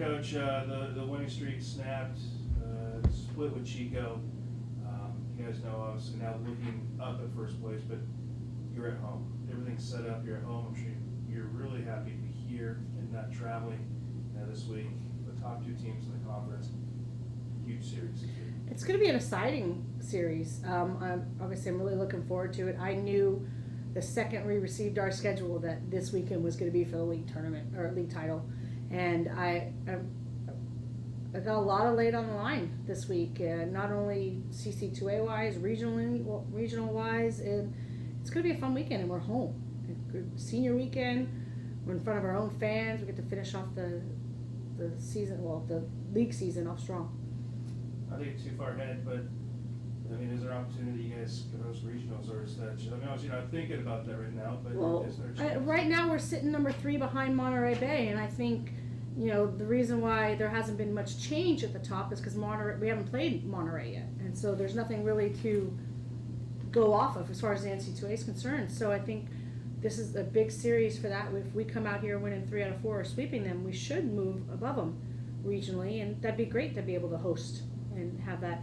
Coach, the winning streak snapped, split with Chico. You guys know, obviously, now looking up at first place, but you're at home. Everything's set up. You're at home. I'm sure you're really happy to be here and not traveling this week. The top two teams in the conference. Huge series. It's going to be an exciting series. I'm really looking forward to it. I knew the second we received our schedule that this weekend was going to be for the league tournament or league title, and I got a lot of laid on the line this week. Not only CC2A wise, regional wise, and it's going to be a fun weekend. And we're home. Senior weekend. We're in front of our own fans. We get to finish off the season, the league season off strong. I think it's too far ahead, but I mean, is there an opportunity you guys can host regionals, or is that? I mean, obviously you're not thinking about that right now, but is there a chance? Right now we're sitting number 3 behind Monterey Bay, and I think the reason why there hasn't been much change at the top is because we haven't played Monterey yet, and so there's nothing really to go off of as far as the NC2A is concerned. So I think this is a big series for that. If we come out here winning 3 out of 4 or sweeping them, we should move above them regionally, and that'd be great to be able to host and have that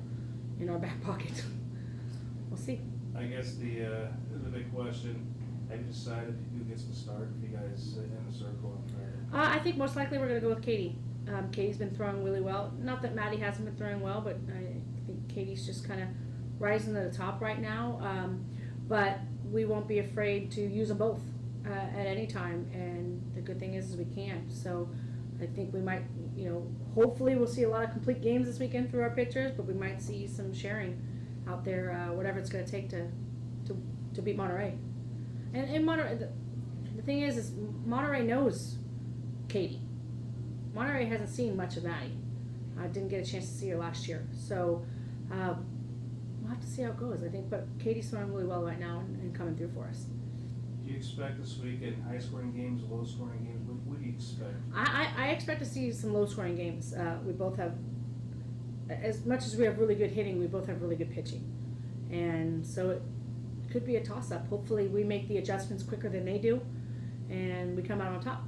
in our back pocket. We'll see. I guess the big question, have you decided who gets to start if you guys in the circle on Friday? I think most likely we're going to go with Katie. Katie's been throwing really well. Not that Maddie hasn't been throwing well, but I think Katie's just kind of rising to the top right now. But we won't be afraid to use them both at any time, and the good thing is we can. So I think we might, hopefully we'll see a lot of complete games this weekend through our pitchers, but we might see some sharing out there, whatever it's going to take to beat Monterey. And Monterey, the thing is Monterey knows Katie. Monterey hasn't seen much of Maddie. I didn't get a chance to see her last year, so we'll have to see how it goes. I think, but Katie's throwing really well right now and coming through for us. Do you expect this weekend high-scoring games, low-scoring games? What do you expect? I expect to see some low-scoring games. We both have, as much as we have really good hitting, we both have really good pitching. And so it could be a toss-up. Hopefully we make the adjustments quicker than they do, and we come out on top.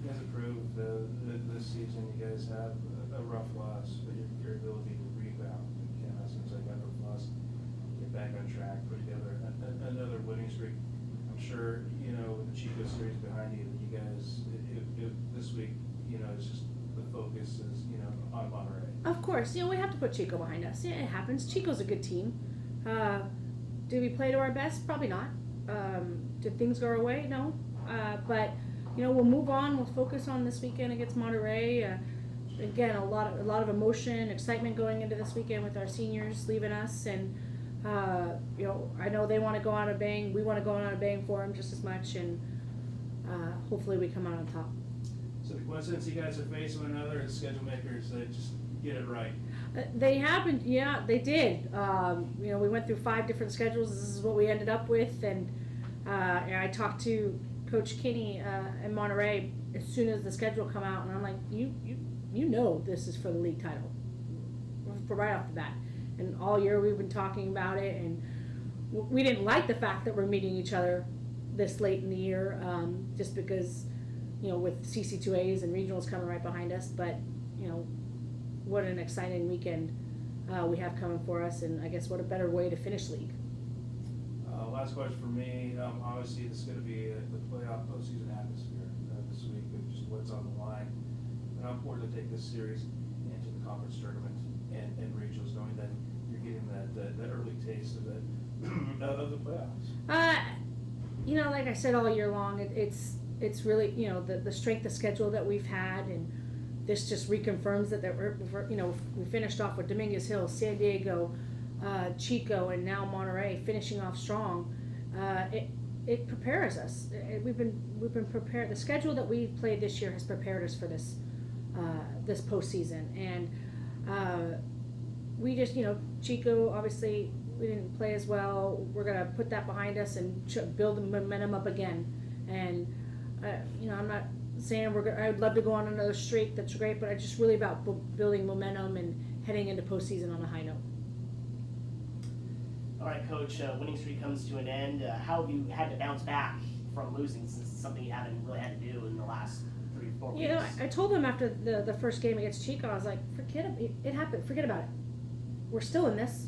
You guys improved this season. You guys have a rough loss, but your ability to rebound. It seems like that rough loss, get back on track, put together another winning streak. I'm sure, with the Chico series behind you, that you guys, this week, it's just the focus is, on Monterey. Of course, we have to put Chico behind us. Yeah, it happens. Chico's a good team. Do we play to our best? Probably not. Did things go our way? No. But, we'll move on. We'll focus on this weekend against Monterey. Again, a lot of emotion, excitement going into this weekend with our seniors leaving us, and I know they want to go on a bang. We want to go on a bang for them just as much, and hopefully we come out on top. So the coincidence you guys are facing one another as schedule makers, just get it right. They happened, yeah, they did. We went through 5 different schedules. This is what we ended up with, and I talked to Coach Kinney in Monterey as soon as the schedule come out, and I'm like, you know this is for the league title, right off the bat. And all year we've been talking about it, and we didn't like the fact that we're meeting each other this late in the year, just because, with CC2As and regionals coming right behind us. But, what an exciting weekend we have coming for us, and I guess what a better way to finish league. Last question for me. Obviously, this is going to be the playoff postseason atmosphere this week, and just what's on the line. But how important to take this series into the conference tournament and regionals, knowing that you're getting that early taste of the playoffs. Like I said all year long, it's really the strength of schedule that we've had, and this just reconfirms that we finished off with Dominguez Hill, San Diego, Chico, and now Monterey finishing off strong. It prepares us. We've been prepared. The schedule that we played this year has prepared us for this postseason, and we just Chico, obviously we didn't play as well. We're gonna put that behind us and build the momentum up again. And I'm not saying I'd love to go on another streak. That's great, but it's just really about building momentum and heading into postseason on a high note. All right, Coach, winning streak comes to an end. How have you had to bounce back from losing, since it's something you haven't really had to do in the last 3 or 4 You know, weeks. I told them after the first game against Chico, I was like, it happened, forget about it. We're still in this.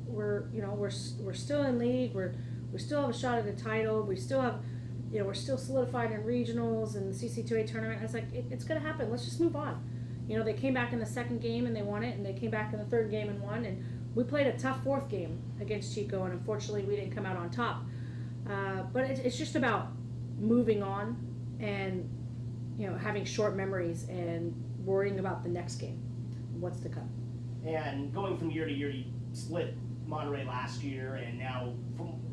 We're still in league. We still have a shot at the title. We still have, we're still solidified in regionals and the CC2A tournament. I was like, it's gonna happen. Let's just move on. They came back in the second game and they won it, and they came back in the third game and won. And we played a tough fourth game against Chico, and unfortunately we didn't come out on top. But it's just about moving on and having short memories and worrying about the next game, what's to come. And going from year to year, you split Monterey last year, and now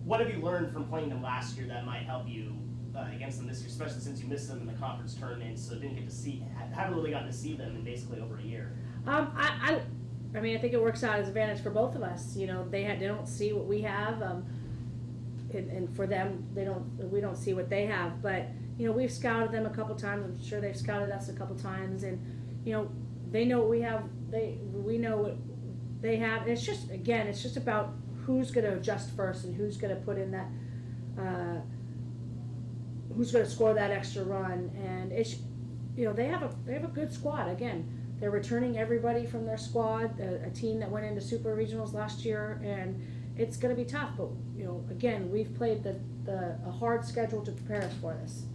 what have you learned from playing them last year that might help you against them this year, especially since you missed them in the conference tournament, so didn't get to see, haven't really gotten to see them in basically over a year? I mean, I think it works out as advantage for both of us. They don't see what we have, and for them, we don't see what they have. But we've scouted them a couple times. I'm sure they've scouted us a couple times, and they know what we have. We know what they have. And it's just about who's going to adjust first and who's going to put in that. Who's going to score that extra run? And it's, they have a good squad. Again, they're returning everybody from their squad. A team that went into super regionals last year, and it's going to be tough. But again, we've played a hard schedule to prepare us for this.